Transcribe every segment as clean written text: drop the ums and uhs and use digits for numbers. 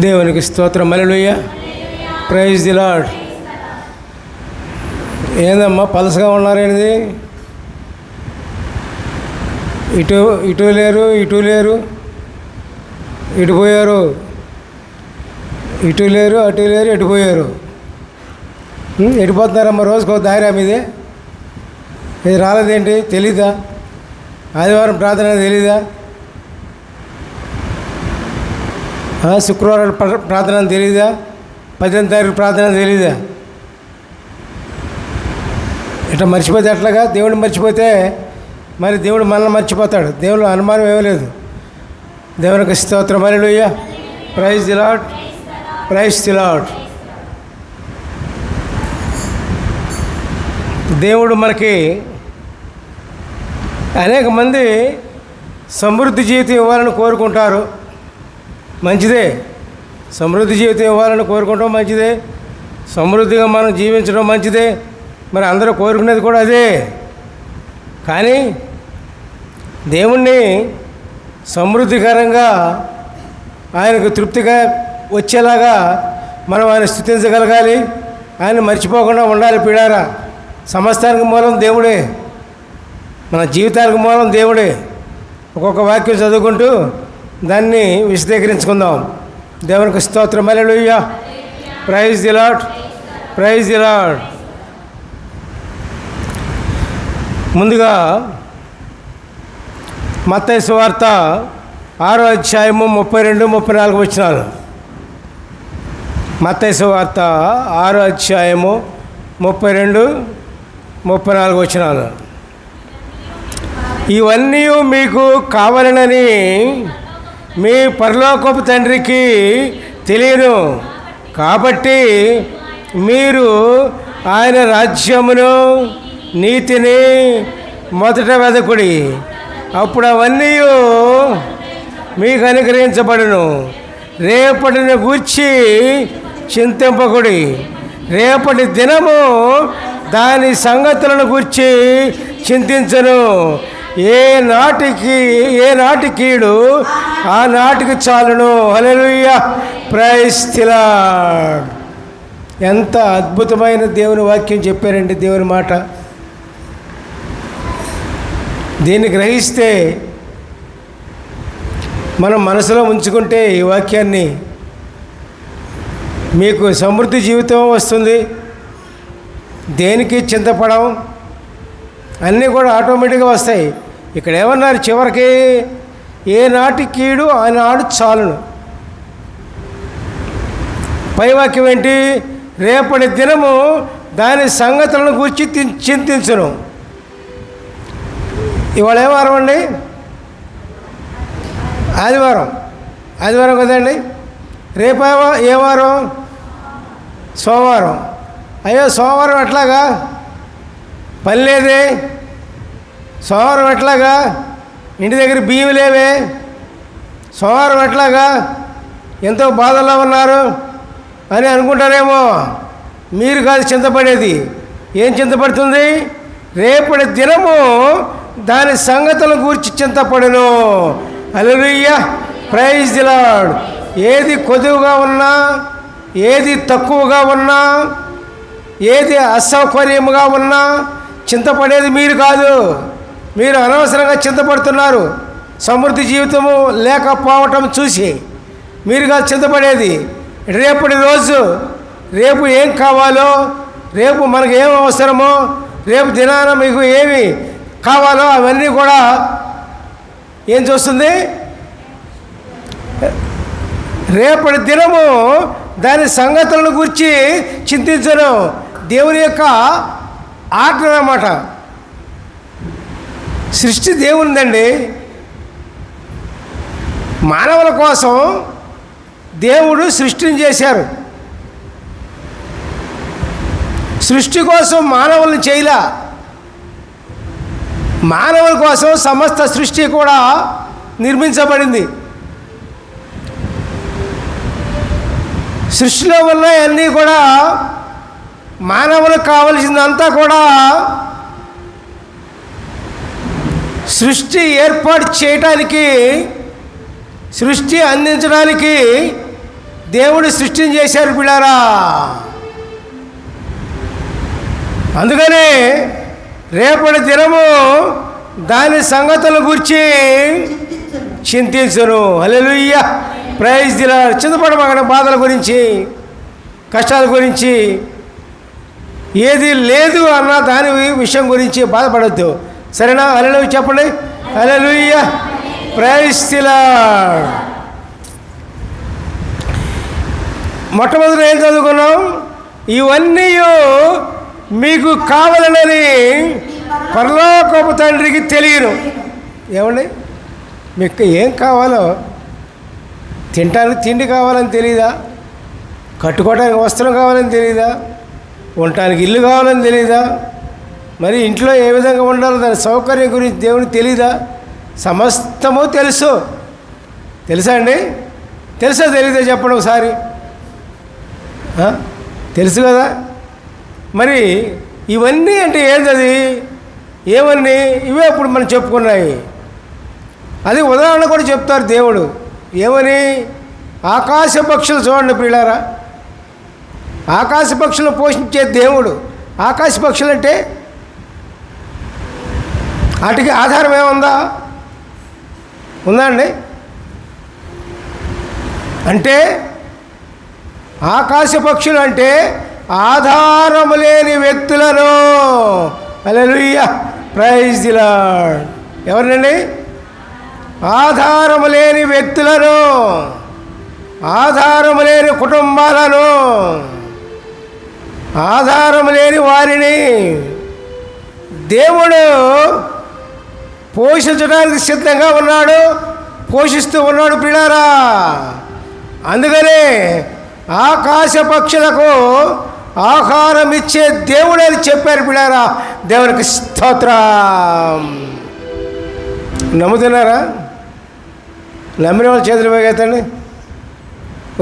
దేవునికి స్తోత్రం. హల్లెలూయా. Praise the Lord. ఏందమ్మా పలసగా ఉన్నారేంది? ఇటు ఇటు లేరు, ఇటు లేరు, ఇటు పోయారు, ఇటు లేరు, అటు లేరు, ఎటు పోయారు. ఎటుపోతున్నారమ్మా? రోజుకో దారి మీదే. ఇది రాలేదేంటి? తెలీదా? ఆదివారం ప్రార్థన తెలీదా? శుక్రవారం ప్రార్థన తెలీదా? 18వ తారీఖు ప్రార్థన తెలీదా? ఇట్లా మర్చిపోతే ఎట్లాగా? దేవుడిని మర్చిపోతే మరి దేవుడు మనల్ని మర్చిపోతాడు. దేవుడు అనుమానం ఏమలేదు. దేవునికి స్తోత్రం. హల్లెలూయా. Praise the Lord. Praise the Lord. దేవుడు మనకి అనేక మంది సమృద్ధి జీవితం ఇవ్వాలని కోరుకుంటారు. మంచిదే. సమృద్ధి జీవితం ఇవ్వాలని కోరుకుంటాం మంచిదే. సమృద్ధిగా మనం జీవించడం మంచిదే. మరి అందరూ కోరుకునేది కూడా అదే. కానీ దేవుణ్ణి సమృద్ధికరంగా ఆయనకు తృప్తిగా వచ్చేలాగా మనం ఆయన స్తుతించగలగాలి. ఆయన మర్చిపోకుండా ఉండాలి. పిడారా, సమస్తానికి మూలం దేవుడే. మన జీవితానికి మూలం దేవుడే. ఒక్కొక్క వాక్యం చదువుకుంటూ దాన్ని విశదీకరించుకుందాం. దేవునికి స్తోత్రం. హల్లెలూయా. Praise the Lord. Praise the Lord. ముందుగా మత్తయి సువార్త 6వ అధ్యాయము 32, 34 వచనాలు. మత్తయి సువార్త 6వ అధ్యాయము 32, 34 వచనాలు. ఇవన్నీ మీకు కావాలనని మీ పరలోకపు తండ్రికి తెలియను. కాబట్టి మీరు ఆయన రాజ్యమును నీతిని మొదట వెదకుడి, అప్పుడు అవన్నీ మీకు అనుగ్రహించబడును. రేపటిని గూర్చి చింతింపకుడి, రేపటి దినము దాని సంగతులను గూర్చి చింతించను. ఏ నాటి కీడు ఆ నాటికి చాలును. హల్లెలూయా. Praise the Lord. ఎంత అద్భుతమైన దేవుని వాక్యం చెప్పారండి. దేవుని మాట దీన్ని గ్రహిస్తే, మనం మనసులో ఉంచుకుంటే ఈ వాక్యాన్ని, మీకు సమృద్ధి జీవితం వస్తుంది. దేనికి చింతపడం, అన్నీ కూడా ఆటోమేటిక్గా వస్తాయి. ఇక్కడ ఏమన్నారు చివరికి? ఏ నాటి కీడు ఆ నాడు చాలును. పై వాక్యం ఏంటి? రేపటి దినము దాని సంగతులను గురించి చింతించును. ఇవాళ ఏ వారం అండి? ఆదివారం. ఆదివారం కదండి. రేపు ఏ వారం? సోమవారం. అయ్యో సోమవారం ఎట్లాగా? పని లేదే. సోమవారం ఎట్లాగా? ఇంటి దగ్గర బియ్యం లేవే. సోమవారం ఎట్లాగా? ఎంతో బాధల్లో ఉన్నారు అని అనుకుంటారేమో. మీరు కాదు చింతపడేది. ఏం చింతపడుతుంది? రేపటి దినము దాని సంగతులను గూర్చి చింతపడును. హల్లెలూయా. Praise the Lord. ఏది కొద్దిగా ఉన్నా, ఏది తక్కువగా ఉన్నా, ఏది అసౌకర్యముగా ఉన్నా చింతపడేది మీరు కాదు. మీరు అనవసరంగా చింతపడుతున్నారు. సమృద్ధి జీవితము లేకపోవటం చూసి మీరు కాదు చింతపడేది. రేపటి రోజు, రేపు ఏం కావాలో, రేపు మనకు ఏం అవసరమో, రేపు దినాన మీకు ఏమి కావాలో అవన్నీ కూడా ఏం చూస్తుంది? రేపటి దినము దాని సంగతులను గురించి చింతించను. దేవుని యొక్క ఆట అన్నమాట. సృష్టి దేవునిదండి. మానవుల కోసం దేవుడు సృష్టిని చేశారు. సృష్టి కోసం మానవుల్ని చేయలా. మానవుల కోసం సమస్త సృష్టి కూడా నిర్మించబడింది. సృష్టిలో ఉన్నవన్నీ కూడా మానవులకు కావలసిందంతా కూడా సృష్టి ఏర్పాటు చేయటానికి, సృష్టి అందించడానికి దేవుడు సృష్టిని చేశారు పిల్లారా. అందుకనే రేపటి దినము దాని సంగతుల గురించి చింతించును. హల్లెలూయా, ప్రైజ్ ది లార్డ్. చింతపడమగన బాధల గురించి, కష్టాల గురించి, ఏది లేదు అన్న దాని విషయం గురించి బాధపడద్దు. సరేనా? హల్లెలూయా చెప్పండి. హల్లెలూయా, ప్రైజ్ ది లార్డ్. మొట్టమొదటి ఏం చదువుకున్నాం? ఇవన్నీ మీకు కావాలనని పరలోకపు తండ్రికి తెలియను. ఏమండి, మీకు ఏం కావాలో, తినటానికి తిండి కావాలని తెలియదా? కట్టుకోవడానికి వస్త్రం కావాలని తెలియదా? ఉండటానికి ఇల్లు కావాలని తెలియదా? మరి ఇంట్లో ఏ విధంగా ఉండాలో దాని సౌకర్యం గురించి దేవునికి తెలీదా? సమస్తము తెలుసు. తెలుసా అండి? తెలుసా తెలీదా చెప్పండి ఒకసారి. తెలుసు కదా. మరి ఇవన్నీ అంటే ఏంటది? ఏమన్నీ? ఇవే ఇప్పుడు మనం చెప్పుకున్నాయి. అది ఉదాహరణ కూడా చెప్తారు దేవుడు. ఏమని? ఆకాశ పక్షులు చూడండి పిల్లారా. ఆకాశ పక్షులను పోషించే దేవుడు. ఆకాశ పక్షులు అంటే వాటికి ఆధారం ఏముందా? ఉందా అండి? అంటే ఆకాశ పక్షులు అంటే ఆధారము లేని వ్యక్తులను. హల్లెలూయా, ప్రైజ్ ది లార్డ్. ఎవరినండి? ఆధారము లేని వ్యక్తులను, ఆధారము లేని కుటుంబాలను, ఆధారము లేని వారిని దేవుడు పోషించడానికి సిద్ధంగా ఉన్నాడు, పోషిస్తూ ఉన్నాడు పిల్లారా. అందుకనే ఆకాశ పక్షులకు ఆహారం ఇచ్చే దేవుడు అని చెప్పారు పిల్లారా. దేవునికి స్తోత్రం. నమ్ముతున్నారా? నమ్మిన వాళ్ళు చేతులు పైకెత్తండి.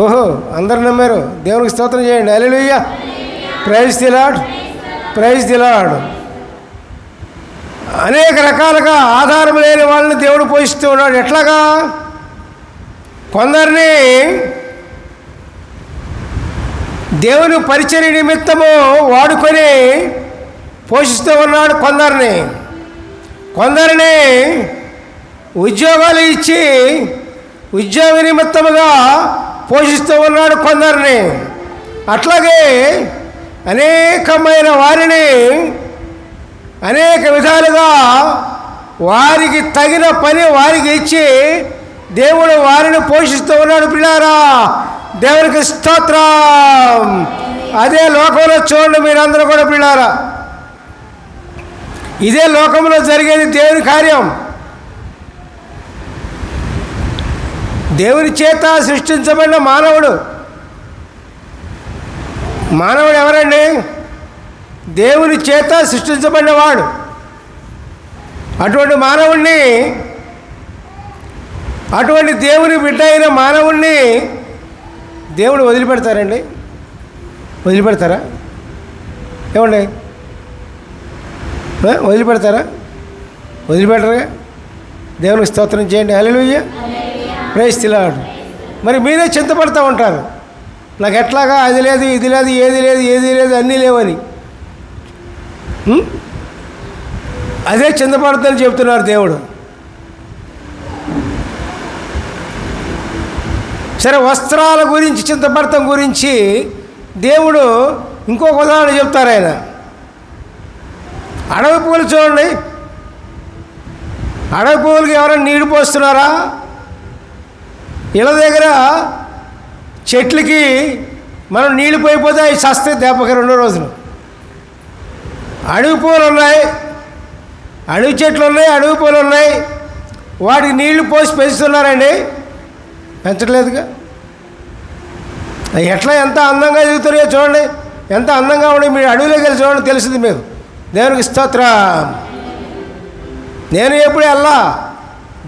ఓహో, అందరూ నమ్మారు. దేవునికి స్తోత్రం చేయండి. హల్లెలూయా, praise the Lord, praise the Lord. అనేక రకాలుగా ఆధారం లేని వాళ్ళని దేవుడు పోషిస్తూ ఉన్నాడు. ఎట్లాగా? కొందరిని దేవుని పరిచర్య నిమిత్తము వాడుకొని పోషిస్తూ ఉన్నాడు. కొందరిని ఉద్యోగాలు ఇచ్చి ఉద్యోగ నిమిత్తముగా పోషిస్తూ ఉన్నాడు కొందరిని. అట్లాగే అనేకమైన వారిని అనేక విధాలుగా వారికి తగిన పని వారికి ఇచ్చి దేవుడు వారిని పోషిస్తూ ఉన్నాడు పిల్లారా. దేవునికి స్తోత్రం. అదే లోకంలో చూడండి మీరందరూ కూడా పిల్లారా. ఇదే లోకంలో జరిగేది దేవుని కార్యం. దేవుని చేత సృష్టించబడిన మానవుడు ఎవరండి? దేవుని చేత సృష్టించబడిన వాడు. అటువంటి మానవుణ్ణి, అటువంటి దేవుని బిడ్డ అయిన మానవుణ్ణి దేవుడు వదిలిపెడతారండి? వదిలిపెడతారా? ఏమండి, వదిలిపెడతారా? వదిలిపెట్టరుగా. దేవునికి స్తోత్రం చేయండి. హల్లెలూయా, ప్రైజ్ ది లార్డ్. మరి మీరే చింతపడతా ఉంటారు, నాకు ఎట్లాగా అది లేదు, ఇది లేదు, ఏది లేదు, అన్నీ లేవని. అదే చింతపడతాని చెప్తున్నారు దేవుడు. సరే, వస్త్రాల గురించి, చింతపడతం గురించి దేవుడు ఇంకొక ఉదాహరణ చెప్తారు. ఆయన అడవి పువ్వులు చూడండి. అడవి పువ్వులకి ఎవరైనా నీళ్ళు పోస్తున్నారా? ఇళ్ళ దగ్గర చెట్లకి మనం నీళ్ళు పోయిపోతే అవి చస్తే దెబ్బకి 2 రోజులు. అడవి పూలు ఉన్నాయి, అడవి చెట్లు ఉన్నాయి, అడవి పూలు ఉన్నాయి. వాటికి నీళ్లు పోసి పెంచుతున్నారండి? పెంచట్లేదుగా. ఎట్లా ఎంత అందంగా ఎదుగుతున్నాయో చూడండి, ఎంత అందంగా ఉన్నాయి. మీరు అడవిలోకి వెళ్ళి చూడండి, తెలుస్తుంది మీకు. దేవునికి స్తోత్రం. నేను ఎప్పుడు వెళ్ళా,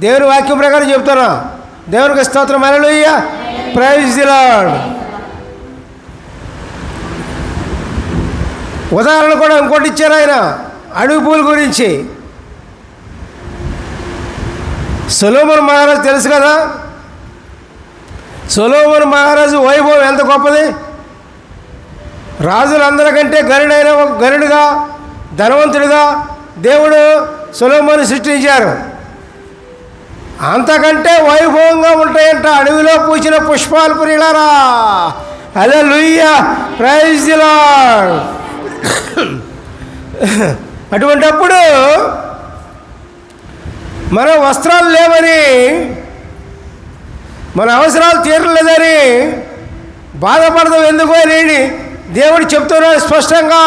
దేవుని వాక్యం ప్రకారం చెప్తున్నా. దేవునికి స్తోత్రం. హల్లెలూయా, ప్రైజ్ ది లార్డ్. ఉదాహరణ కూడా ఇంకోటి ఇచ్చారు ఆయన అడవి పూల గురించి. సొలొమోను మహారాజు తెలుసు కదా, సొలొమోను మహారాజు వైభవం ఎంత గొప్పది. రాజులందరికంటే గనుడుగా ధనవంతుడిగా దేవుడు సొలొమోను సృష్టించారు. అంతకంటే వైభవంగా ఉంటాయంట అడవిలో పూచిన పుష్పాలు ప్రియులారా. హల్లెలూయా, ప్రైజ్ ది లార్డ్. అటువంటప్పుడు మన వస్త్రాలు లేవని, మన అవసరాలు తీరలేదని బాధపడదాం ఎందుకో అని దేవుడు చెప్తున్నాడు స్పష్టంగా.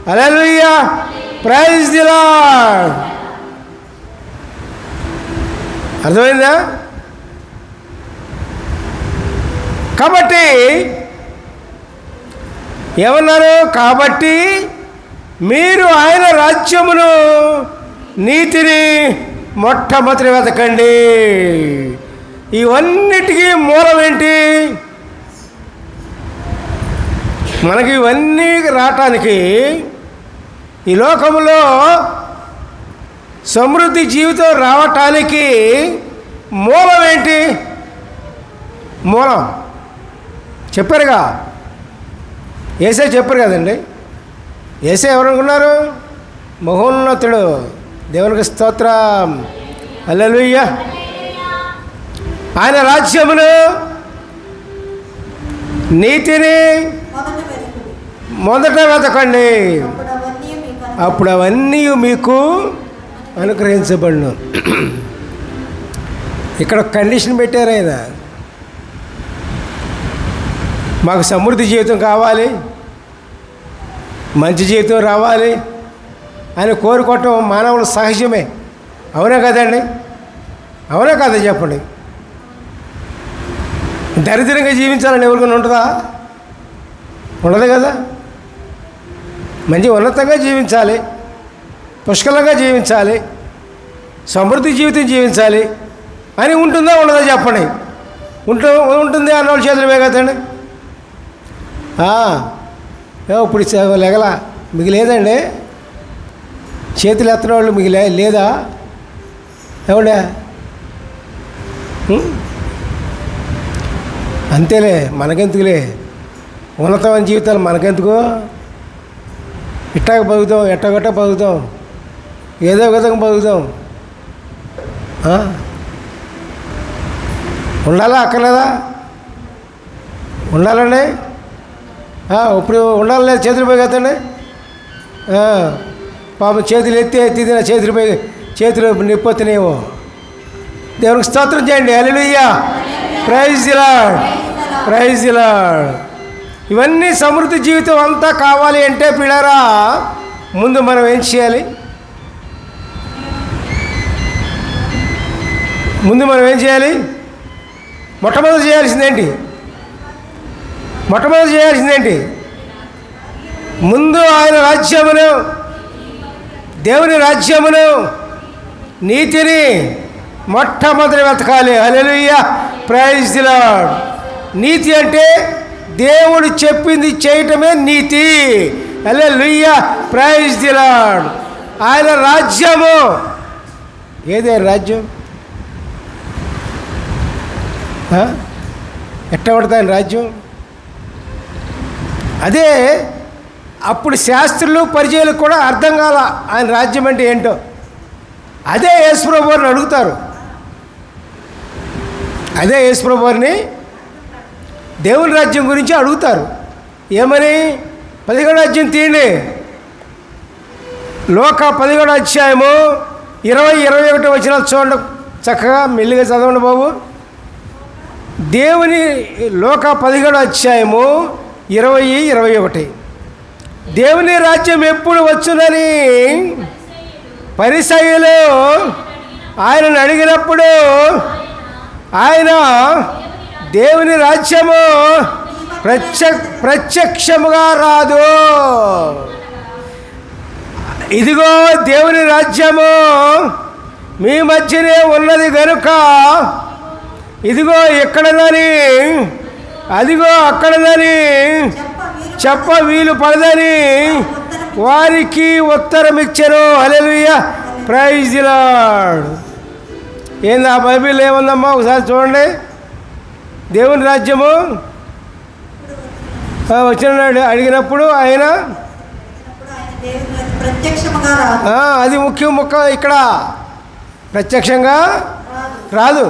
హల్లెలూయా, ప్రైజ్ ది లార్డ్. అర్థమైందా? కాబట్టి ఏమన్నారు? కాబట్టి మీరు ఆయన రాజ్యమును నీతిని మొట్టమొదటి వెతకండి. ఇవన్నిటికీ మూలం ఏంటి? మనకి ఇవన్నీ రావటానికి, ఈ లోకంలో సమృద్ధి జీవితం రావటానికి మూలం ఏంటి? మూలం చెప్పారుగా, యేసే చెప్పారు కదండి. యేసే ఎవరనుకున్నారు? మహోన్నతుడు. దేవునికి స్తోత్రం, హల్లెలూయా. ఆయన రాజ్యమును నీతిని మొదట వెతకండి, అప్పుడు అవన్నీ మీకు అనుగ్రహించబడును. ఇక్కడ కండిషన్ పెట్టారు ఆయన. మాకు సమృద్ధి జీవితం కావాలి, మంచి జీవితం రావాలి అని కోరుకోవటం మానవుల సహజమే. అవునా కదండి? అవునా కదా చెప్పండి? దరిద్రంగా జీవించాలని ఎవరికైనా ఉంటుందా? ఉండదు కదా. మంచి ఉన్నతంగా జీవించాలి, పుష్కలంగా జీవించాలి, సమృద్ధి జీవితం జీవించాలి అని ఉంటుందా ఉండదా చెప్పండి? ఉంటుంది అన్న వాళ్ళ చేతులు కదండి. ఇప్పుడు లెగల మీకు లేదండి, చేతులు ఎత్తన వాళ్ళు మీకు లేదా? ఏమండే? అంతేలే, మనకెందుకులే, ఉన్నతమైన జీవితాలు మనకెందుకు? ఇట్టాగ బతుకుతాం, ఎట్టగట్ట బతుకుతాం, ఏదో విధంగా బతుకుతాం. ఉండాలా అక్కర్లేదా? ఉండాలండి. ఇప్పుడు ఉండాలి లేదు, చేతులు పోయి కదండి. పాపం చేతులు ఎత్తి నా చేతులు నిప్పొత్తినేమో. దేవునికి స్తోత్రం చేయండి. హల్లెలూయా, praise the Lord, praise the Lord. ఇవన్నీ సమృద్ధి జీవితం అంతా కావాలి అంటే పిల్లరా, ముందు మనం ఏం చేయాలి? మొట్టమొదటి చేయాల్సిందేంటి? ముందు ఆయన రాజ్యమును, దేవుని రాజ్యమును, నీతిని మొట్టమొదటి వెతకాలి. హల్లెలూయా, ప్రైజ్ ది లార్డ్. నీతి అంటే దేవుడు చెప్పింది చేయటమే నీతి. హల్లెలూయా, ప్రైజ్ ది లార్డ్. ఆయన రాజ్యము ఏది? రాజ్యం ఎట్ట పడుతుంది ఆయన రాజ్యం? అదే అప్పుడు శాస్త్రులు పరిచయాలకు కూడా అర్థం కాల ఆయన రాజ్యం అంటే ఏంటో. అదే యేసుప్రభు వారిని అడుగుతారు. అదే యేసుప్రభు వారిని దేవుని రాజ్యం గురించి అడుగుతారు. ఏమని? 11వ అధ్యాయం తీయండి. లోక 11వ అధ్యాయము 20-21 వచనాలు చూడండి. చక్కగా మెల్లిగా చదవండి బాబు. దేవుని లోక 11వ అధ్యాయము 20-21. దేవుని రాజ్యం ఎప్పుడు వచ్చునని పరిసయ్యులు ఆయనను అడిగినప్పుడు ఆయన దేవుని రాజ్యము ప్రత్యక్షముగా రాదు. ఇదిగో దేవుని రాజ్యము మీ మధ్యనే ఉన్నది గనుక ఇదిగో ఎక్కడదని అదిగో అక్కడదని చెప్ప వీలు పడదని వారికి ఉత్తరం ఇచ్చారు. హల్లెలూయా, ప్రైజ్ ది లార్డ్. ఏంది ఆ బైబిల్ ఏముందమ్మా? ఒకసారి చూడండి. దేవుని రాజ్యము వచ్చినాడు అడిగినప్పుడు ఆయన అది ముఖ్య ముక్క. ఇక్కడ ప్రత్యక్షంగా రాదు.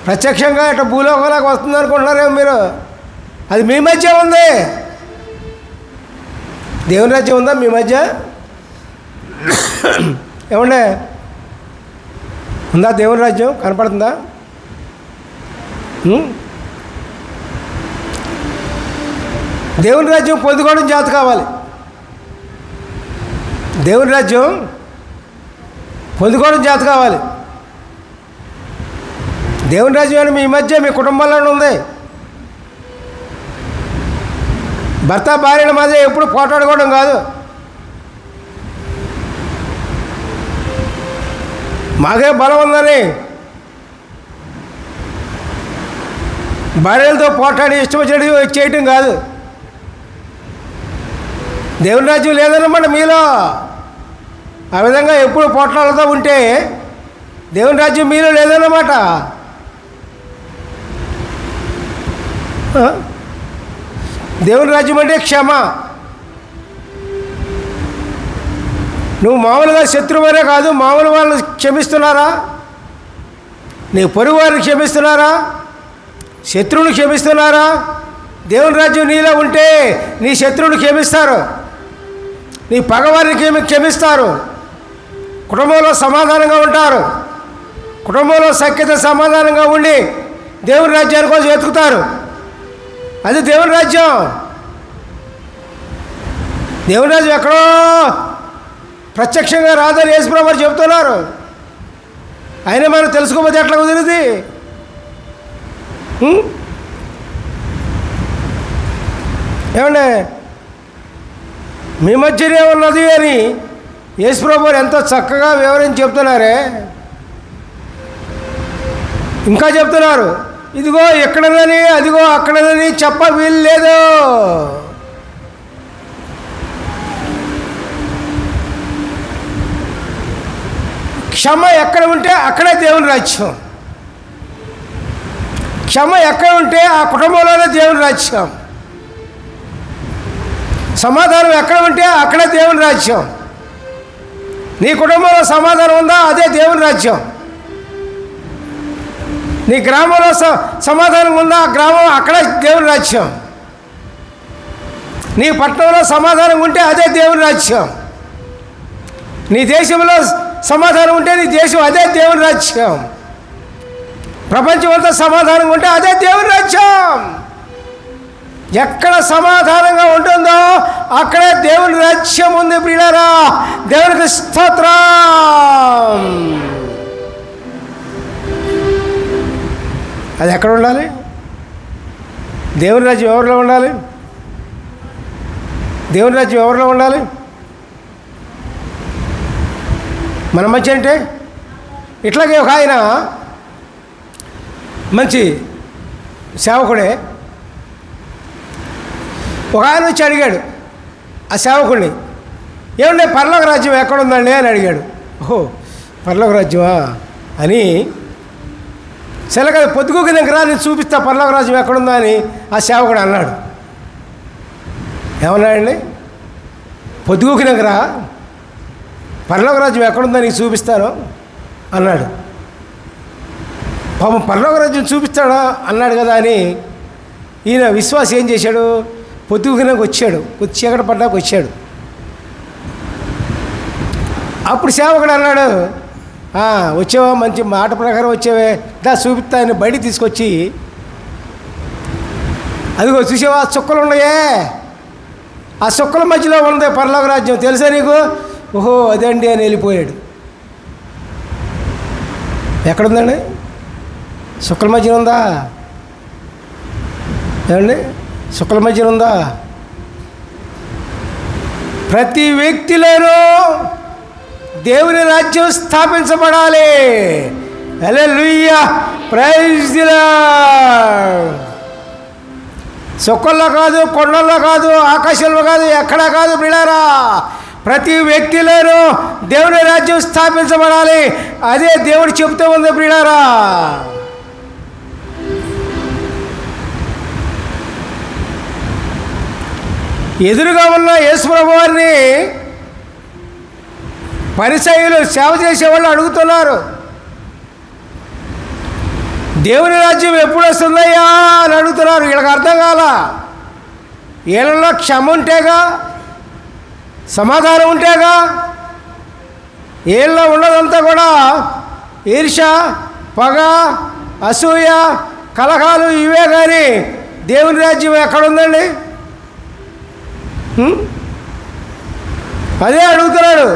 ప్రత్యక్షంగా ఇట్లా భూలోకంలోకి వస్తుంది అనుకుంటున్నారేమో మీరు. అది మీ మధ్య ఉంది. దేవుని రాజ్యం ఉందా మీ మధ్య? ఏమండే ఉందా దేవుని రాజ్యం? కనపడుతుందా? దేవుని రాజ్యం పొందుకోవడం చేత కావాలి. దేవుని రాజ్యం పొందుకోవడం చేత కావాలి. దేవుని రాజ్యం అని మీ మధ్య మీ కుటుంబాల్లోనే ఉంది. భర్త భార్యల మధ్య ఎప్పుడు పోటాడుకోవడం కాదు. మాకే బలం ఉందని భార్యలతో పోటాడి ఇష్టం వచ్చినట్టు చేయటం కాదు. దేవుని రాజ్యం లేదన్నమాట మీలో. ఆ విధంగా ఎప్పుడు పోట్లాడుతూ ఉంటే దేవుని రాజ్యం మీలో లేదన్నమాట. దేవుని రాజ్యం అంటే క్షమ. నువ్వు మామూలుగా శత్రువునే కాదు, మామూలు వాళ్ళని క్షమిస్తున్నారా? నీ పొరుగు వారిని క్షమిస్తున్నారా? శత్రువుని క్షమిస్తున్నారా? దేవుని రాజ్యం నీలో ఉంటే నీ శత్రువుని క్షమిస్తారు, నీ పగవారిని క్షమిస్తారు, కుటుంబంలో సమాధానంగా ఉంటారు, కుటుంబంలో సఖ్యత సమాధానంగా ఉండి దేవుని రాజ్యాన్ని కోసం వెతుకుతారు. అది దేవుని రాజ్యం. దేవుని రాజ్యం ఎక్కడో ప్రత్యక్షంగా రాదని యేసుప్రభువు వారు చెబుతున్నారు. అయినా మనం తెలుసుకోకపోతే ఎట్లా కుదిరింది? ఏమండి మీ మధ్యనే ఉన్నది అని యేసుప్రభువు వారు ఎంతో చక్కగా వివరించి చెప్తున్నారే. ఇంకా చెప్తున్నారు, ఇదిగో ఎక్కడదని అదిగో అక్కడదని చెప్ప వీలు లేదు. క్షమ ఎక్కడ ఉంటే అక్కడే దేవుని రాజ్యం. క్షమ ఎక్కడ ఉంటే ఆ కుటుంబంలోనే దేవుని రాజ్యం. సమాధానం ఎక్కడ ఉంటే అక్కడే దేవుని రాజ్యం. నీ కుటుంబంలో సమాధానం ఉందా? అదే దేవుని రాజ్యం. నీ గ్రామంలో సమాధానం ఉందా? ఆ గ్రామం అక్కడే దేవుని రాజ్యం. నీ పట్టణంలో సమాధానం ఉంటే అదే దేవుని రాజ్యం. నీ దేశంలో సమాధానం ఉంటే నీ దేశం అదే దేవుని రాజ్యం. ప్రపంచం అంతా సమాధానం ఉంటే అదే దేవుని రాజ్యం. ఎక్కడ సమాధానంగా ఉంటుందో అక్కడే దేవుని రాజ్యం ఉంది ప్రియులారా. దేవునికి స్తోత్రం. అది ఎక్కడ ఉండాలి? దేవుని రాజ్యం ఎవరిలో ఉండాలి? దేవుని రాజ్యం ఎవరిలో ఉండాలి? మన మధ్య అంటే ఇట్లాగే ఒక ఆయన మంచి సేవకుడే. ఒక ఆయన వచ్చి అడిగాడు ఆ సేవకుడిని, ఏమంటే పరలోక రాజ్యం ఎక్కడుందండి అని అడిగాడు. ఓహో పరలోక రాజ్యమా అని, సరే కదా పొద్దుకోకి రా నేను చూపిస్తా పరలోక రాజ్యం ఎక్కడుందా అని ఆ సేవకుడు అన్నాడు. ఏమన్నాడండి? పొద్దుకోకి రా పరలోక రాజ్యం ఎక్కడుందా నీకు చూపిస్తాను అన్నాడు. పాపం పరలోక రాజ్యం చూపిస్తాడా అన్నాడు కదా అని ఈయన విశ్వాసం ఏం చేశాడు? పొద్దుగునకు వచ్చాడు, కొద్ది చీకటి పడ్డాక వచ్చాడు. అప్పుడు సేవకుడు అన్నాడు, వచ్చావా, మంచి మాట ప్రకారం వచ్చావే, దా చూపిస్తా అని బయటికి తీసుకొచ్చి, అదిగో చూసావా చుక్కలు ఉన్నాయే, ఆ చుక్కల మధ్యలో ఉంది పరలోక రాజ్యం, తెలుసా నీకు? ఓహో అదండి అని వెళ్ళిపోయాడు. ఎక్కడుందండి? చుక్కల మధ్యన ఉందా? ఏమండి చుక్కల మధ్యన ఉందా? ప్రతి వ్యక్తిలోనూ దేవుని రాజ్యం స్థాపించబడాలి. హల్లెలూయా, ప్రైజ్ ది లార్డ్. చుక్కల్లో కాదు, కొండల్లో కాదు, ఆకాశంలో కాదు, ఎక్కడా కాదు ప్రియులారా. ప్రతి వ్యక్తిలోనూ దేవుని రాజ్యం స్థాపించబడాలి. అదే దేవుడు చెప్తూ ఉంది ప్రియులారా. ఎదురుగా ఉన్న యేసుప్రభు వారిని పరిసయ్యులు సేవ చేసేవాళ్ళు అడుగుతున్నారు, దేవుని రాజ్యం ఎప్పుడు వస్తుందయ్యా అని అడుగుతున్నారు. వీళ్ళకి అర్థం కాల. వీళ్ళలో క్షమ ఉంటేగా, సమాధానం ఉంటేగా. వీళ్ళలో ఉన్నదంతా కూడా ఈర్ష్య, పగ, అసూయ, కలహాలు ఇవే. కానీ దేవుని రాజ్యం ఎక్కడుందండి? అదే అడుగుతున్నాడు.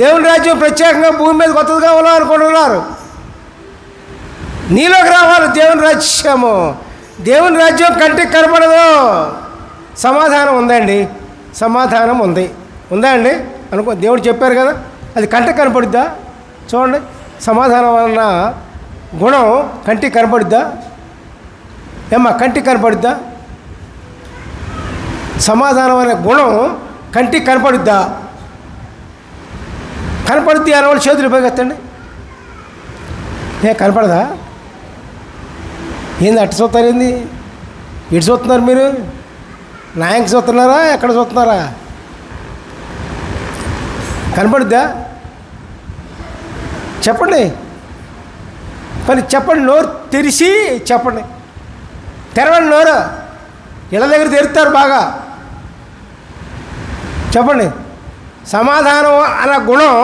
దేవుని రాజ్యం ప్రత్యేకంగా భూమి మీద కొత్తగా అనుకుంటున్నారు. నీలోకి రావాలి దేవుని రాజ్యము. దేవుని రాజ్యం కంటికి కనపడదు. సమాధానం ఉందండి, సమాధానం ఉంది. ఉందా అండి? అనుకో, దేవుడు చెప్పారు కదా, అది కంటికి కనపడుద్దా? చూడండి, సమాధానం అన్న గుణం కంటికి కనపడుద్దా? ఏమ్మా, కంటికి కనపడుద్దా? సమాధానం అనే గుణం కంటికి కనపడుద్దా? కనపడుద్ది అనే వాళ్ళు చేతులు పైకెత్తండి. కనపడదా? ఏంది అట్టు చూస్తారు? ఏంది ఇటు చూస్తున్నారు? మీరు నాయకు చూస్తున్నారా, ఎక్కడ చూస్తున్నారా? కనపడుద్దా? చెప్పండి, మరి చెప్పండి. నోరు తెరిచి చెప్పండి. తెరవండి నోరు. ఇళ్ళ దగ్గర తెరుస్తారు బాగా. చెప్పండి, సమాధానం అన్న గుణం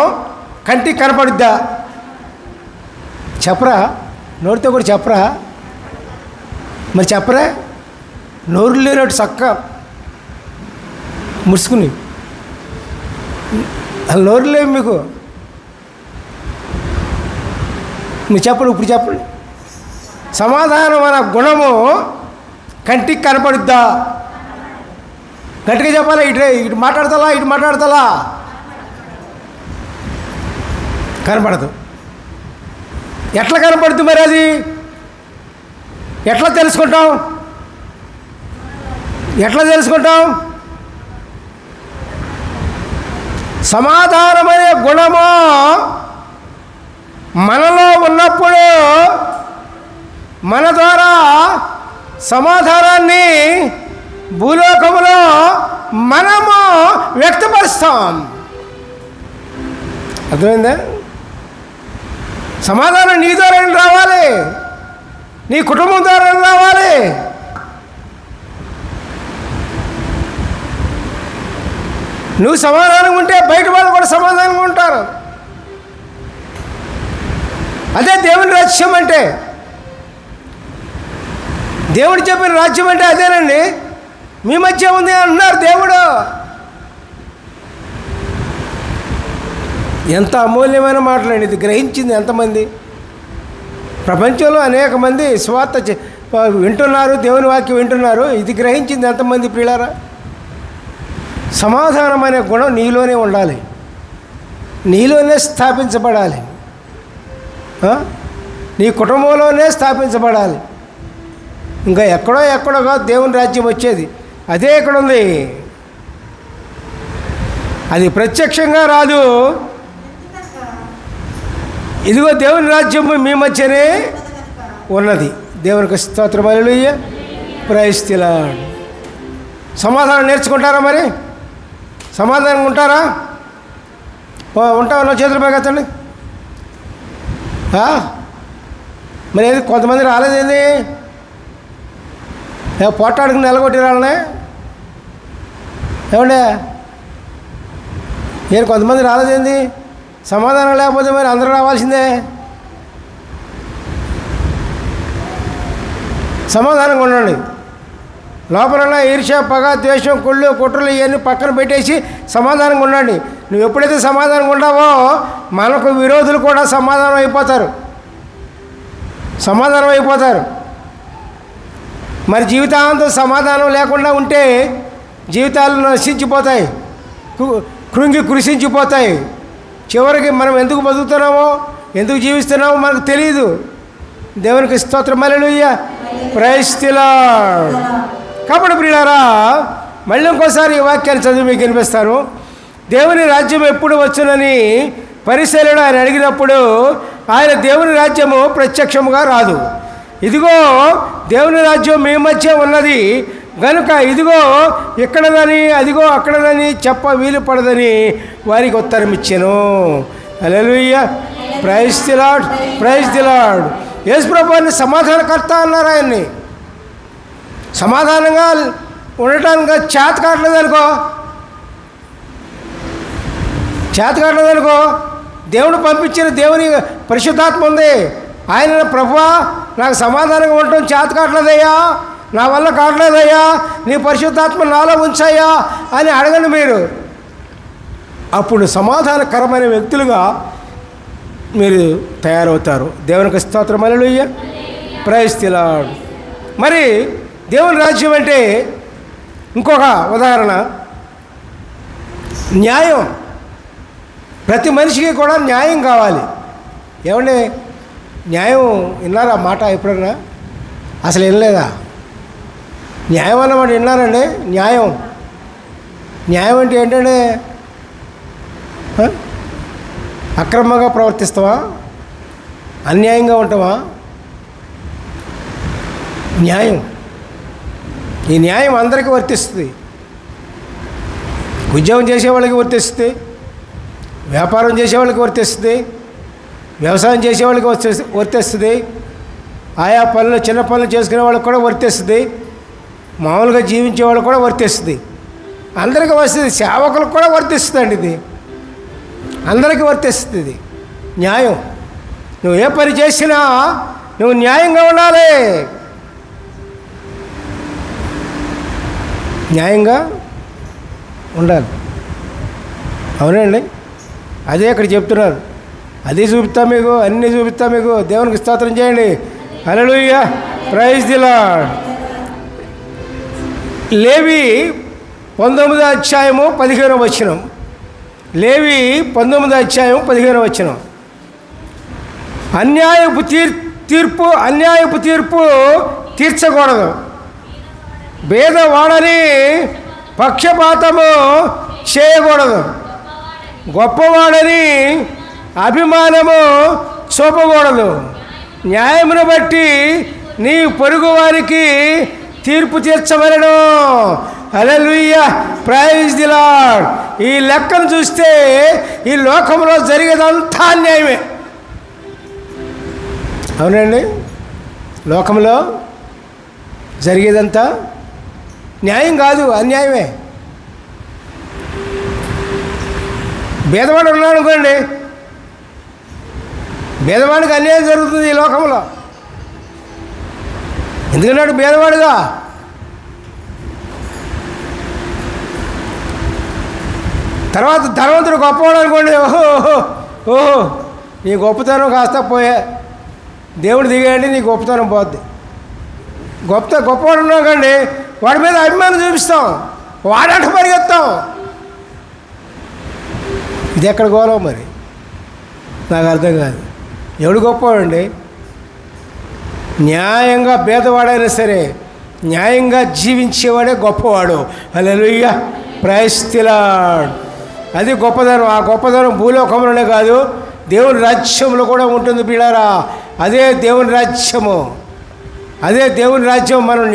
కంటికి కనపడుద్దా? చెప్పరా? నోటితో కూడా చెప్పరా? మరి చెప్పరా? నోరు లేనట్టు చక్క ముడుచుకుని, నోరు లేవు మీకు. మీరు చెప్పండి, ఇప్పుడు చెప్పండి. సమాధానం అన్న గుణము కంటికి కనపడుద్దా? గట్టిగా చెప్పాలా? ఇటు మాట్లాడతాలా, ఇటు మాట్లాడతాలా? కనపడదు. ఎట్లా కనపడుతుంది మరి? అది ఎట్లా తెలుసుకుంటాం? ఎట్లా తెలుసుకుంటాం? సమాధానమనే గుణము మనలో ఉన్నప్పుడు మన ద్వారా సమాధానాన్ని భూలోకములో మనము వ్యక్తపరుస్తాం. అర్థమైందా? సమాధానం నీ ద్వారా రావాలి, నీ కుటుంబం ద్వారా రావాలి. నువ్వు సమాధానం ఉంటే బయట వాళ్ళు కూడా సమాధానంగా ఉంటారు. అదే దేవుని రాజ్యం అంటే. దేవుడు చెప్పిన రాజ్యం అంటే అదేనండి. మీ మధ్య ఉంది అంటున్నారు దేవుడు. ఎంత అమూల్యమైన మాటలండి. ఇది గ్రహించింది ఎంతమంది? ప్రపంచంలో అనేక మంది స్వార్థ వింటున్నారు, దేవుని వాక్యం వింటున్నారు. ఇది గ్రహించింది ఎంతమంది ప్రియులారా? సమాధానం అనే గుణం నీలోనే ఉండాలి, నీలోనే స్థాపించబడాలి, నీ కుటుంబంలోనే స్థాపించబడాలి. ఇంకా ఎక్కడో దేవుని రాజ్యం వచ్చేది. అదే ఇక్కడ ఉంది. అది ప్రత్యక్షంగా రాదు. ఇదిగో దేవుని రాజ్యం మీ మధ్యనే ఉన్నది. దేవునికి స్తోత్రం, హల్లెలూయా, ప్రైజ్ ది లార్డ్. సమాధానం నేర్చుకుంటారా? మరి సమాధానంగా ఉంటారా? ఉంటామన్నా చేతులు పైకెత్తండి. మరి ఏది కొంతమంది రాలేదేంది? పోట్టాడుకుని నిలగొట్టి రాలనే ఏమండే? నేను కొంతమంది రాలేదేంది? సమాధానం లేకపోతే మరి అందరూ రావాల్సిందే. సమాధానంగా ఉండండి. లోపల ఈర్ష్య, పగ, ద్వేషం, కుళ్ళు, కుట్రలు ఇవన్నీ పక్కన పెట్టేసి సమాధానంగా ఉండండి. నువ్వు ఎప్పుడైతే సమాధానంగా ఉంటావో మనకు విరోధులు కూడా సమాధానం అయిపోతారు. మరి జీవితాంతం సమాధానం లేకుండా ఉంటే జీవితాలు నశించిపోతాయి, కృంగి కృషించిపోతాయి. చివరికి మనం ఎందుకు బతుకుతున్నామో, ఎందుకు జీవిస్తున్నామో మనకు తెలియదు. దేవునికి స్తోత్రం, హల్లెలూయా, ప్రైజ్ ది లార్డ్. కాబట్టి ప్రియులారా, మళ్ళీ ఇంకోసారి ఈ వాక్యాన్ని చదివి మీకు వినిపిస్తాను. దేవుని రాజ్యం ఎప్పుడు వచ్చునని పరిశీలన ఆయన అడిగినప్పుడు ఆయన దేవుని రాజ్యము ప్రత్యక్షముగా రాదు. ఇదిగో దేవుని రాజ్యం మీ మధ్య ఉన్నది, గనుక ఇదిగో ఇక్కడదని అదిగో అక్కడదని చెప్ప వీలు పడదని వారికి ఉత్తరం ఇచ్చాను. హల్లెలూయా, praise the Lord, praise the Lord. యేసుప్రభువుని సమాధానకర్త అన్నారు. ఆయన్ని సమాధానంగా ఉండటానికి చేత కావట్లేదనుకో, దేవుడు పంపించిన దేవుని పరిశుద్ధాత్మ ఉంది. ఆయన ప్రభువా నాకు సమాధానంగా ఉండటం చేత కావట్లేదయ్యా, నా వల్ల కావట్లేదయ్యా, నీ పరిశుద్ధాత్మ నాలో ఉంచాయా అని అడగండి మీరు. అప్పుడు సమాధానకరమైన వ్యక్తులుగా మీరు తయారవుతారు. దేవునికి స్తోత్రం, హల్లెలూయా, ప్రైజ్ ది లార్డ్. మరి దేవుని రాజ్యం అంటే ఇంకొక ఉదాహరణ న్యాయం. ప్రతి మనిషికి కూడా న్యాయం కావాలి. ఏమండి న్యాయం విన్నారా మాట ఎప్పుడన్నా? అసలు వినలేదా? న్యాయం అన్నమాట విన్నారండి? న్యాయం అంటే ఏంటంటే అక్రమంగా ప్రవర్తిస్తావా, అన్యాయంగా ఉంటావా? న్యాయం, ఈ న్యాయం అందరికీ వర్తిస్తుంది. ఉద్యోగం చేసేవాళ్ళకి వర్తిస్తుంది, వ్యాపారం చేసేవాళ్ళకి వర్తిస్తుంది, వ్యవసాయం చేసేవాళ్ళకి వర్తిస్తుంది, ఆయా పనులు చిన్న పనులు చేసుకునే వాళ్ళకి కూడా వర్తిస్తుంది, మామూలుగా జీవించే వాళ్ళకి కూడా వర్తిస్తుంది, అందరికీ వస్తుంది. సేవకులకు కూడా వర్తిస్తుంది అండి. ఇది అందరికీ వర్తిస్తుంది. ఇది న్యాయం. నువ్వు ఏ పని చేసినా నువ్వు న్యాయంగా ఉండాలి, న్యాయంగా ఉండాలి. అవునండి, అదే ఇక్కడ చెప్తున్నారు. అది చూపిస్తా మీకు, అన్నీ చూపిస్తా మీకు. దేవునికి స్తోత్రం చేయండి. హల్లెలూయా, ప్రైజ్ ది లార్డ్. లేవి 19వ అధ్యాయము 15వ వచనం. లేవి 19వ అధ్యాయం 15వ వచనం. అన్యాయపు తీర్పు తీర్చకూడదు, భేదవాడని పక్షపాతము చేయకూడదు, గొప్పవాడని అభిమానము చూపకూడదు, న్యాయమును బట్టి నీ పొరుగు వారికి తీర్పు తీర్చవలెను. హల్లెలూయా, ప్రైజ్ ది లార్డ్. ఈ లెక్కను చూస్తే ఈ లోకంలో జరిగేదంతా అన్యాయమే. అవునండి, లోకంలో జరిగేదంతా న్యాయం కాదు, అన్యాయమే. భేదవాడు ఉన్నాడు అనుకోండి, భేదవాడికి అన్యాయం జరుగుతుంది ఈ లోకంలో. ఎందుకన్నాడు భేదవాడుగా? తర్వాత ధనవంతుడు గొప్పవాడు అనుకోండి, ఓహో నీ గొప్పతనం కాస్త పోయే, దేవుడు దిగాయండి, నీ గొప్పతనం పోద్ది. గొప్పవాడు ఉన్నాకండి, వాడి మీద అభిమానం చూపిస్తాం, వాడంట పరిగెత్తాం. ఇది ఎక్కడ గోలం మరి? నాకు అర్థం కాదు. ఎవడు గొప్పవాడండి? న్యాయంగా భేదవాడైనా సరే న్యాయంగా జీవించేవాడే గొప్పవాడు. హల్లెలూయా, ప్రైజ్ ది లార్డ్. అది గొప్పదనం. ఆ గొప్పదనం భూలోకంలోనే కాదు, దేవుని రాజ్యంలో కూడా ఉంటుంది బిడ్డారా. అదే దేవుని రాజ్యము, అదే దేవుని రాజ్యం. మనం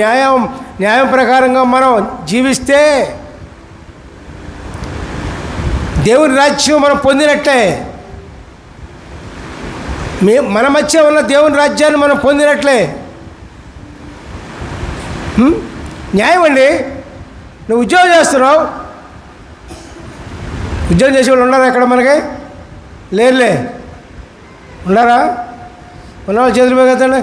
న్యాయం ప్రకారంగా మనం జీవిస్తే దేవుని రాజ్యం మనం పొందినట్లే. మన మధ్య ఉన్న దేవుని రాజ్యాన్ని మనం పొందినట్లే. న్యాయం అండి. నువ్వు ఉద్యోగం చేస్తున్నావు, ఉద్యోగం చేసేవాళ్ళు ఉన్నారా ఇక్కడ మనకి? లేరులే. ఉన్నారా? ఉన్నవాళ్ళు చేతులు పోయి కదండి.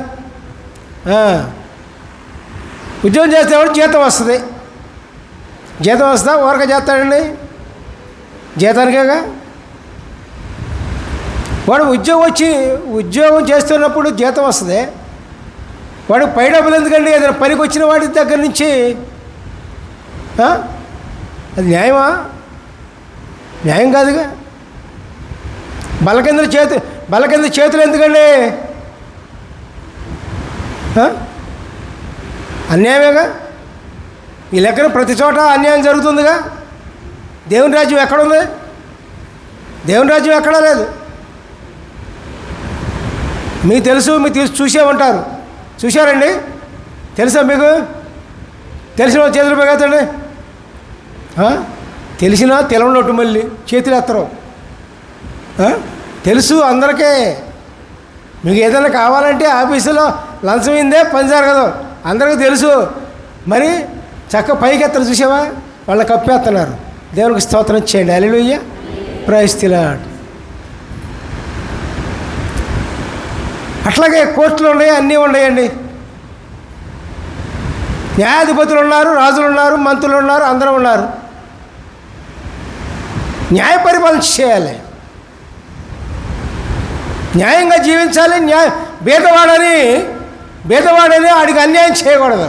ఉద్యోగం చేసేవాడు జీతం వస్తుంది. జీతం వస్తా ఊరక చేస్తాడండి? జీతానికేగా. వాడు ఉద్యోగం చేస్తున్నప్పుడు జీతం వస్తుంది. వాడు పై డబ్బులు ఎందుకండి? ఏదైనా పనికి వచ్చిన వాడి దగ్గర నుంచి. అది న్యాయమా? న్యాయం కాదుగా. బల్ల కింద చేతులు ఎందుకండి? అన్యాయమేగా. ఈ లెక్కన ప్రతి చోట అన్యాయం జరుగుతుందిగా. దేవుని రాజ్యం ఎక్కడుంది? దేవుని రాజ్యం ఎక్కడా లేదు. మీకు తెలుసు, మీరు చూసే ఉంటారు. చూశారండి? తెలుసా మీకు? తెలిసిన చేతులు పెగతండి. తెలిసినా తెలవనట్టు మళ్ళీ చేతులు ఎత్తరు. తెలుసు అందరికీ. మీకు ఏదైనా కావాలంటే ఆఫీసులో లంచం అయిందే పని జరగదు, అందరికీ తెలుసు. మరి చక్క పైకి ఎత్తరు, చూసావా? వాళ్ళని కప్పేస్తున్నారు. దేవునికి స్తోత్రం చేయండి. హల్లెలూయా, ప్రైజ్ ది లార్డ్. అట్లాగే కోర్టులు ఉన్నాయి, అన్నీ ఉన్నాయండి. న్యాయాధిపతులు ఉన్నారు, రాజులు ఉన్నారు, మంత్రులు ఉన్నారు, అందరూ ఉన్నారు. న్యాయ పరిపాలన చేయాలి, న్యాయంగా జీవించాలి. బేదవాడని వాడికి అన్యాయం చేయకూడదు.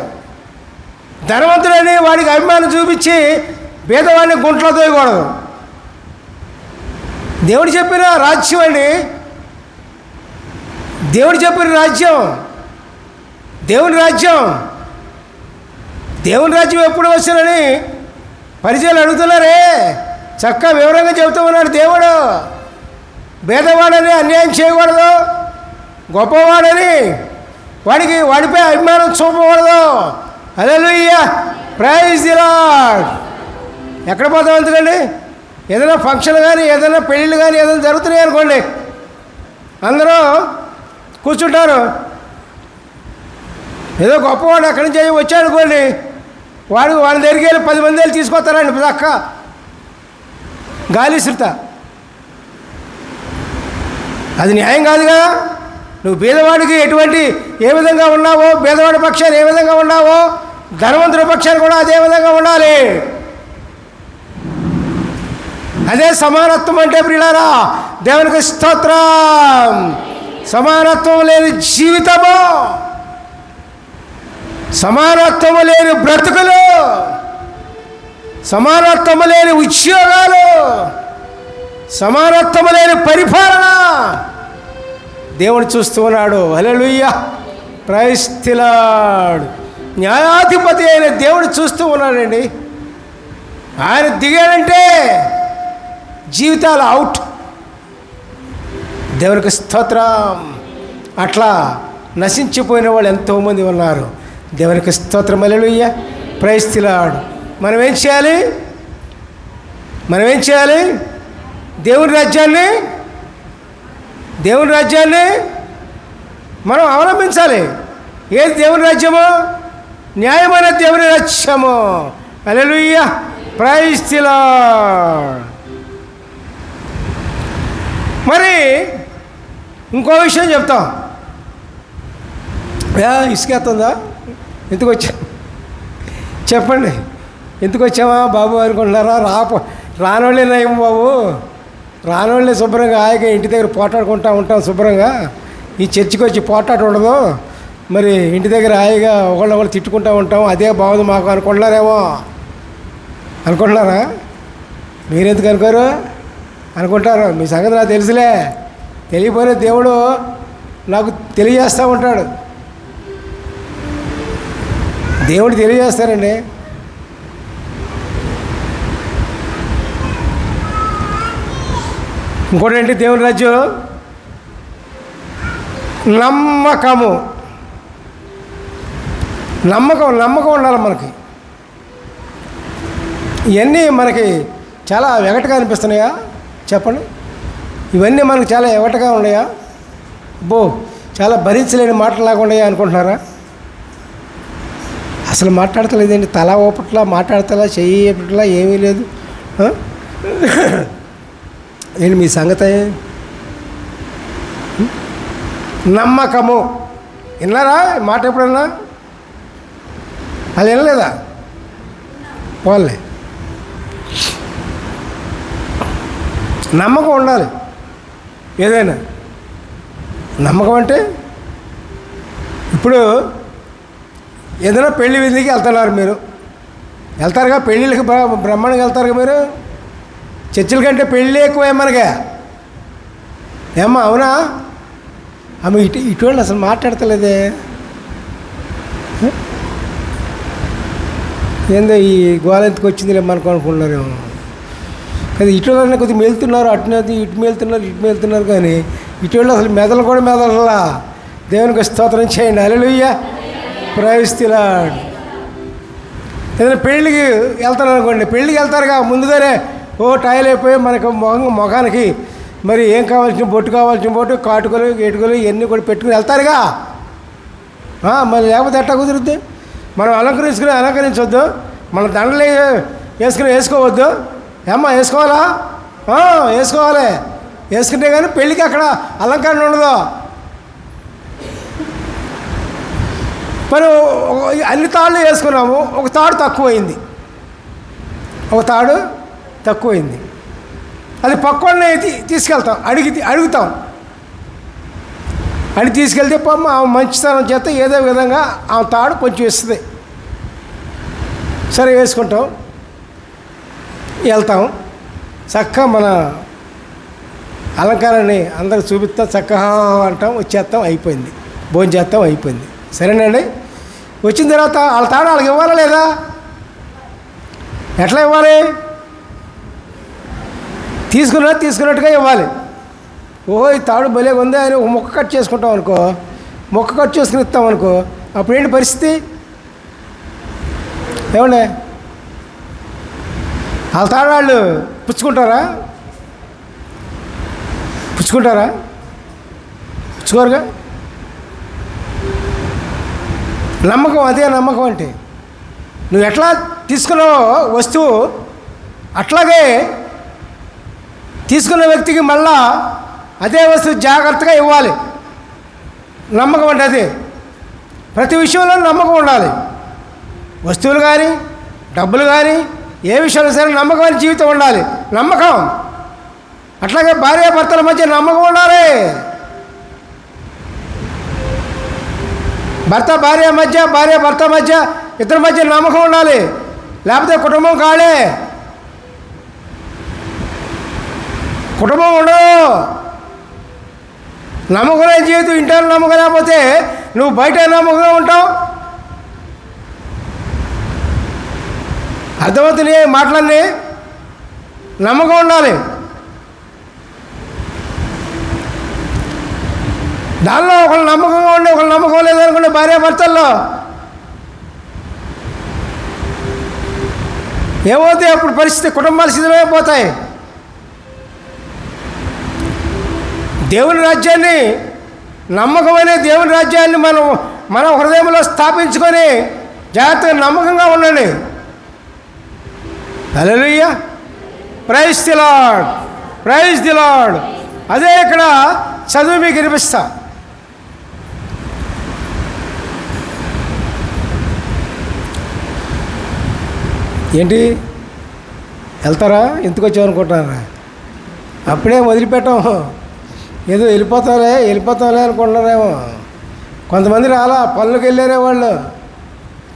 ధనవంతుడని వాడికి అభిమానం చూపించి బేదవాడిని గుంట్లో తోయకూడదు. దేవుడు చెప్పిన రాజ్యం అండి, దేవుడు చెప్పిన రాజ్యం, దేవుని రాజ్యం. దేవుని రాజ్యం ఎప్పుడు వస్తుందని పరిచయాలు అడుగుతున్నారే. చక్కగా వివరంగా చెబుతూ ఉన్నాడు దేవుడు. భేదవాడని అన్యాయం చేయకూడదు, గొప్పవాడని వాడిపై అభిమానం చూపకూడదు. హల్లెలూయా, ప్రైజ్ ది లార్డ్. ఎక్కడ పోతాం ఎందుకండి? ఏదైనా ఫంక్షన్ కానీ, ఏదైనా పెళ్ళిళ్ళు కానీ ఏదైనా జరుగుతున్నాయి అనుకోండి, అందరూ కూర్చుంటారు. ఏదో గొప్పవాడు అక్కడి నుంచి వచ్చాడు అనుకోండి, వాడి దగ్గరికి వెళ్ళి 10 మంది వెళ్ళి తీసుకొస్తారండి దక్క గాలి శృత. అది న్యాయం కాదుగా. నువ్వు బీదవాడికి ఏ విధంగా ఉన్నావో, బీదవాడి పక్షాన్ని ఏ విధంగా ఉన్నావో, ధనవంతుడి పక్షాన్ని కూడా అదే విధంగా ఉండాలి. అదే సమానత్వం అంటే ప్రియులారా. దేవునికి స్తోత్రం. సమానత్వం లేని జీవితము, సమానత్వము లేని బ్రతుకులు, సమానత్వము లేని ఉద్యోగాలు, సమానత్వము లేని పరిపాలన దేవుడు చూస్తూ ఉన్నాడు. హల్లెలూయా, ప్రైజ్ ది లార్డ్. న్యాయాధిపతి అయిన దేవుడు చూస్తూ ఉన్నాడండి. ఆయన దిగాడంటే జీవితాలు అవుట్. దేవునికి స్తోత్రం. అట్లా నశించిపోయిన వాళ్ళు ఎంతోమంది ఉన్నారు. దేవునికి స్తోత్రం. హల్లెలూయా, ప్రైజ్ ది లార్డ్. మనం ఏం చేయాలి? దేవుని రాజ్యాన్ని మనం అవలంబించాలి. ఏది దేవుని రాజ్యము? న్యాయమైన దేవుని రాజ్యము. హల్లెలూయా, ప్రైజ్ ది లార్డ్. మరి ఇంకో విషయం చెప్తాం. ఇసుకెత్తుందా? ఎందుకు వచ్చా చెప్పండి. ఎందుకు వచ్చామా బాబు అనుకుంటున్నారా? రానోళ్ళే నయం బాబు. రానోళ్ళే శుభ్రంగా హాయిగా ఇంటి దగ్గర పోటాడుకుంటూ ఉంటాం శుభ్రంగా. ఈ చర్చికి వచ్చి పోటాట ఉండదు. మరి ఇంటి దగ్గర హాయిగా ఒకళ్ళు తిట్టుకుంటూ ఉంటాం. అదే బాగుంది మాకు అనుకుంటున్నారా? మీరెందుకు అనుకోరు? అనుకుంటారు. మీ సంగతి నాకు తెలుసులే. తెలియపోయిన దేవుడు నాకు తెలియజేస్తూ ఉంటాడు. దేవుడు తెలియజేస్తారండి. ఇంకోటి ఏంటి దేవుని రాజ్యం? నమ్మకం ఉండాలి మనకి. ఇవన్నీ మనకి చాలా వెగటగా అనిపిస్తున్నాయా చెప్పండి? ఇవన్నీ మనకు చాలా ఎగటగా ఉన్నాయా? చాలా భరించలేని మాటలాగా ఉన్నాయా అనుకుంటున్నారా? అసలు మాట్లాడతలేదండి. తల ఓపట్లా మాట్లాడతలా, చెయ్యి ఏపట్లా, ఏమీ లేదు. ఏంటి మీ సంగతి? నమ్మకము విన్నారా? మాట ఎప్పుడన్నా అది వినలేదా? పోలే. నమ్మకం ఉండాలి. ఏదైనా నమ్మకం అంటే ఇప్పుడు ఏదైనా పెళ్లి విధికి వెళ్తున్నారు, మీరు వెళ్తారుగా, పెళ్ళిళ్ళకి బ్రహ్మాండంగా వెళ్తారుగా మీరు. చర్చిల కంటే పెళ్ళి ఎక్కువ మనగా ఏమ్మా? అవునా? ఆమె ఇటువంటి అసలు మాట్లాడతలేదే. ఏందో ఈ గోల ఎందుకు వచ్చిందిలే మనకు అనుకుంటున్నారేమో. కానీ ఇటువంటి కొద్దిగా మేలుతున్నారు, ఇటు మేలుతున్నారు కానీ ఇటువంటి అసలు మెదలు కూడా మెదలలా. దేవునికి స్తోత్రం చేయండి. హల్లెలూయా, ప్రైజ్ ది లార్డ్. ఏదైనా పెళ్ళికి వెళ్తాను అనుకోండి, పెళ్ళికి వెళ్తారుగా ముందుగానే టైల్ అయిపోయి మనకు మొఖానికి మరి ఏం కావాల్సిన బొట్టు కాటుకలు గేటుకలు ఇవన్నీ కూడా పెట్టుకుని వెళ్తారుగా. మరి లేకపోతే ఎట్టా కుదురుద్ది? మనం అలంకరించవద్దు, మన దండలు వేసుకోవద్దు. ఏమ్మా వేసుకోవాలా? వేసుకోవాలి. వేసుకుంటే కానీ పెళ్ళికి అక్కడ అలంకరణ ఉండదు. మరి అన్ని తాళ్ళు వేసుకున్నాము, ఒక తాడు తక్కువైంది, అది పక్కనే తీసుకెళ్తాం, అడుగుతాం. అని తీసుకెళ్తే పాపం ఆమె మంచితనం చేత ఏదో విధంగా ఆమె తాడు కొంచెం ఇస్తుంది. సరే వేసుకుంటాం, వెళ్తాం. చక్కగా మన అలంకారాన్ని అందరికి చూపిస్తాం, చక్కగా అంటాం, వచ్చేస్తాం, అయిపోయింది, భోజనం చేస్తాం, అయిపోయింది. సరేనండి. వచ్చిన తర్వాత వాళ్ళ తాడు వాళ్ళకి ఇవ్వాలా లేదా? ఎట్లా ఇవ్వాలి? తీసుకున్నట్టుగా ఇవ్వాలి. ఈ తాడు భలే ఉంది అని ఒక మొక్క కట్ చేసుకుంటాం అనుకో, మొక్క కట్ చేసుకుని ఇస్తాం అనుకో, అప్పుడేంటి పరిస్థితి? ఏమండే వాళ్ళ తాడు వాళ్ళు పుచ్చుకుంటారా? పుచ్చుకోరుగా. నమ్మకం, అదే నమ్మకం అంటే. నువ్వు ఎట్లా తీసుకున్నావో వస్తువు అట్లాగే తీసుకున్న వ్యక్తికి మళ్ళా అదే వస్తువు జాగ్రత్తగా ఇవ్వాలి. నమ్మకం అంటే అదే. ప్రతి విషయంలో నమ్మకం ఉండాలి. వస్తువులు కానీ డబ్బులు కానీ ఏ విషయంలో సరే నమ్మకమైన జీవితం ఉండాలి. నమ్మకం. అట్లాగే భార్యాభర్తల మధ్య నమ్మకం ఉండాలి. భార్య భర్త మధ్య ఇద్దరి మధ్య నమ్మకం ఉండాలి. లేకపోతే కుటుంబం కాడే, కుటుంబం ఉండదు. నమ్మకం జీవితం, ఇంట్లో నమ్మకం లేకపోతే నువ్వు బయట నమ్మకంగా ఉంటావు. అర్థమవుతుంది మాటలన్నీ. నమ్మకం ఉండాలి. దానిలో ఒకళ్ళు నమ్మకంగా ఉండి ఒకళ్ళు నమ్మకం లేదనుకుంటే భార్యాభర్తల్లో ఏమవుతాయి అప్పుడు పరిస్థితి? కుటుంబాలు శిథిలమైపోతాయి. దేవుని రాజ్యాన్ని, నమ్మకమైన దేవుని రాజ్యాన్ని మన హృదయంలో స్థాపించుకొని జాగ్రత్తగా నమ్మకంగా ఉండండి. హల్లెలూయా, ప్రైజ్ ది లార్డ్. అదే ఇక్కడ చదువు మీకు వినిపిస్తా. ఏంటి వెళ్తారా? ఎందుకు వచ్చామనుకుంటున్నారా? అప్పుడే వదిలిపెట్టాం, ఏదో వెళ్ళిపోతాంలే అనుకుంటున్నారేమో. కొంతమంది రాలా, పనులకు వెళ్ళారే వాళ్ళు.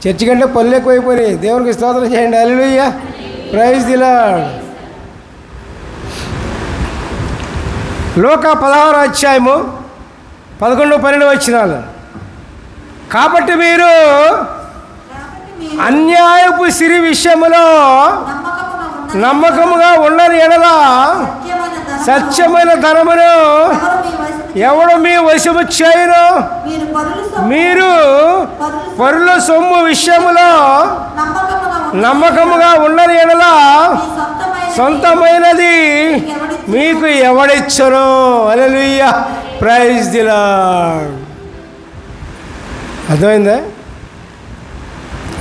చర్చి కంటే పనులు ఎక్కువైపోయినాయి. దేవునికి స్తోత్రం చేయండి. హల్లెలూయా, ప్రైజ్ ది లార్డ్. లూకా 16వ అధ్యాయము 11-12 వచనాలు. కాబట్టి మీరు అన్యాయపు సిరి విషయములో నమ్మకముగా ఉండని ఎడల సత్యమైన ధనమును ఎవడు మీ వశము చేయను. మీరు పరుల సొమ్ము విషయములో నమ్మకముగా ఉండని ఎడల సొంతమైనది మీకు ఎవడిచ్చను. హల్లెలూయా, ప్రైజ్ ది లార్డ్.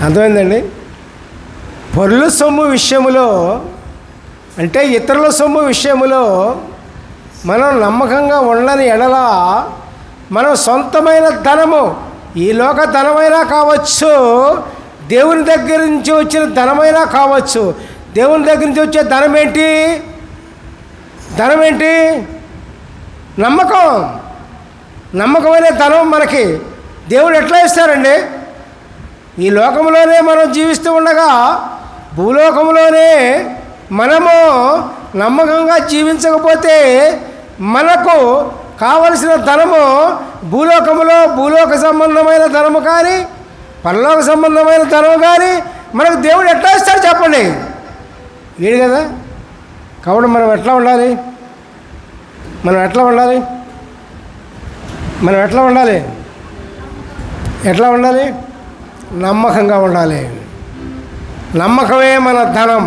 అర్థమైందండి? పరుల సొమ్ము విషయములో అంటే ఇతరుల సొమ్ము విషయములో మనం నమ్మకంగా ఉండని ఎడల మనం సొంతమైన ధనము, ఈ లోక ధనమైనా కావచ్చు, దేవుని దగ్గర నుంచి వచ్చిన ధనమైనా కావచ్చు. దేవుని దగ్గర నుంచి వచ్చే ధనం ఏంటి? నమ్మకం. నమ్మకమైన ధనం మనకి దేవుడు ఎట్లా ఇస్తారండి? ఈ లోకంలోనే మనం జీవిస్తూ ఉండగా భూలోకంలోనే మనము నమ్మకంగా జీవించకపోతే మనకు కావలసిన ధనము భూలోక సంబంధమైన ధనము కానీ పరలోక సంబంధమైన ధనము కానీ మనకు దేవుడు ఎట్లా ఇస్తాడు చెప్పండి? వీడు కదా. కాబట్టి మనం ఎట్లా ఉండాలి? నమ్మకంగా ఉండాలి. నమ్మకమే మన ధనం,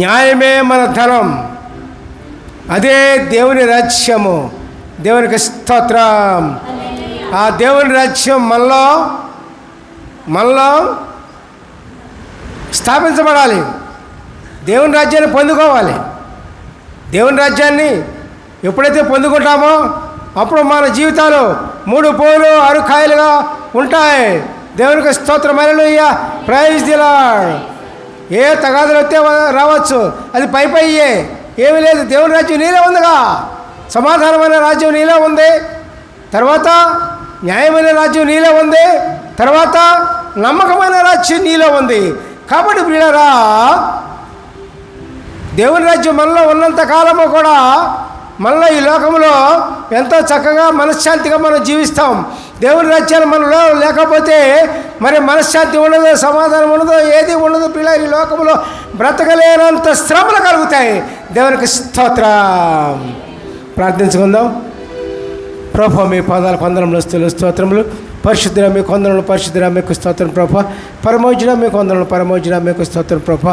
న్యాయమే మన ధనం. అదే దేవుని రాజ్యము. దేవునికి స్తోత్రం. ఆ దేవుని రాజ్యం మనలో స్థాపించబడాలి. దేవుని రాజ్యాన్ని పొందుకోవాలి. దేవుని రాజ్యాన్ని ఎప్పుడైతే పొందుకుంటామో అప్పుడు మన జీవితాలు 3 పూలు 6 కాయలుగా ఉంటాయి. దేవునికి స్తోత్రం. హల్లెలూయా. Praise the Lord. ఏ తగాదులు వస్తే రావచ్చు, అది పై ఏమీ లేదు. దేవుని రాజ్యం నీలో ఉందిగా. సమాధానమైన రాజ్యం నీలో ఉంది. తర్వాత న్యాయమైన రాజ్యం నీలో ఉంది. తర్వాత నమ్మకమైన రాజ్యం నీలో ఉంది. కాబట్టి ప్రియులారా, దేవుని రాజ్యం మనలో ఉన్నంత కాలము కూడా మనలో ఈ లోకంలో ఎంతో చక్కగా మనశ్శాంతిగా మనం జీవిస్తాం. దేవుని రాజ్యాన్ని మనలో లేకపోతే మరి మనశ్శాంతి ఉండదు, సమాధానం ఉండదు, ఏది ఉండదు. పిల్లలు ఈ లోకంలో బ్రతకలేనంత శ్రమలు కలుగుతాయి. దేవునికి స్తోత్రం. ప్రార్థించుకుందాం. ప్రభు మీ పాదాల కొందరంలో స్తోత్రములు. పరిశుద్ధుల మీ కొందరంలో పరిశుద్ధుల మీకు స్తోత్రం ప్రభు. పరమోజుల మీ కొందరంలో పరమోజుల మీకు స్తోత్రం ప్రభు.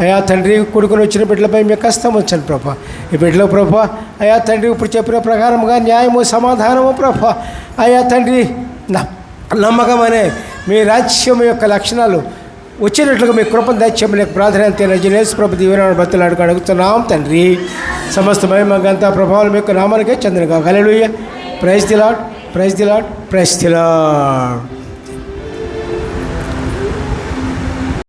అయా తండ్రి, కొడుకుని వచ్చిన బిడ్డలపై మీ కష్టం వచ్చాను ప్రభా. ఈ బిడ్డలో ప్రభా, అయా తండ్రి ఇప్పుడు చెప్పిన ప్రకారంగా న్యాయము సమాధానము ప్రభా. అయా తండ్రి, నమ్మకం అనే మీ రాజ్యం యొక్క లక్షణాలు వచ్చినట్లుగా మీ కృపను దయచేయమని ప్రార్థన తెలియజేసి ప్రభు దీవెన భక్తులు అడుగుతున్నాం తండ్రి. సమస్త మహిమంతా ప్రభావం మీకు నామానికే చెందినగా. హల్లెలూయా. Praise the Lord, praise the Lord, praise the lord.